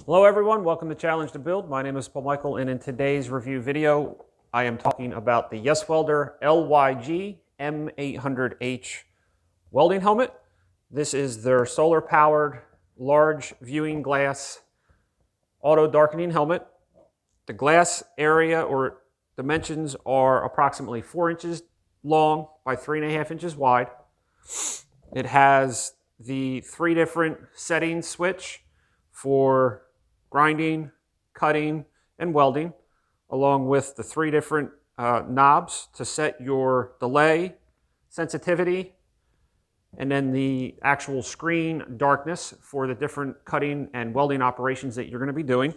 Hello everyone, welcome to Challenge to Build. My name is Paul Michael, and in today's review video, I am talking about the Yeswelder LYG M800H welding helmet. This is their solar powered large viewing glass auto darkening helmet. The glass area or dimensions are approximately 4 inches long by 3.5 inches wide. It has the 3 different settings switch for grinding, cutting, and welding, along with the 3 different knobs to set your delay, sensitivity, and then the actual screen darkness for the different cutting and welding operations that you're going to be doing.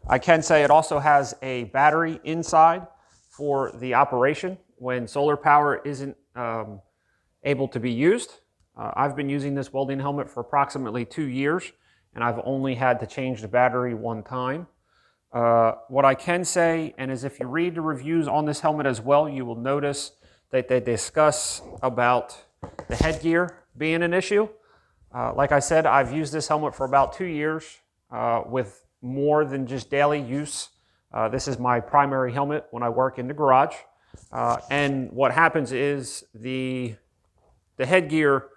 I can say it also has a battery inside for the operation when solar power isn't able to be used. I've been using this welding helmet for approximately 2 years, and I've only had to change the battery 1 time. What I can say, and as if you read the reviews on this helmet as well, you will notice that they discuss about the headgear being an issue. Like I said, I've used this helmet for about 2 years with more than just daily use. This is my primary helmet when I work in the garage. And what happens is the headgear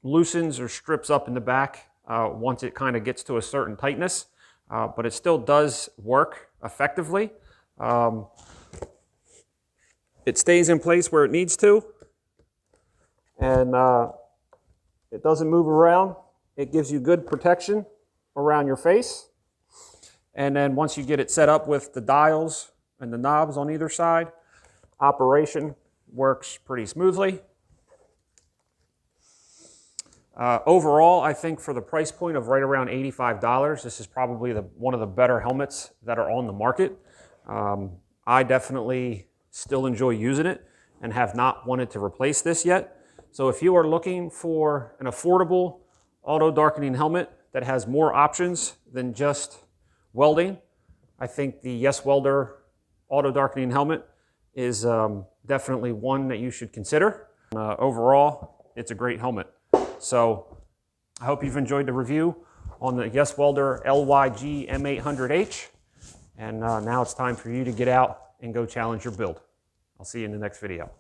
loosens or strips up in the back once it kind of gets to a certain tightness, but it still does work effectively. It stays in place where it needs to, and it doesn't move around. It gives you good protection around your face. And then once you get it set up with the dials and the knobs on either side, operation works pretty smoothly. Overall, I think for the price point of right around $85, this is probably one of the better helmets that are on the market. I definitely still enjoy using it and have not wanted to replace this yet. So if you are looking for an affordable auto darkening helmet that has more options than just welding, I think the Yeswelder auto darkening helmet is definitely one that you should consider. Overall, it's a great helmet. So I hope you've enjoyed the review on the Yeswelder LYG M800H. And now it's time for you to get out and go challenge your build. I'll see you in the next video.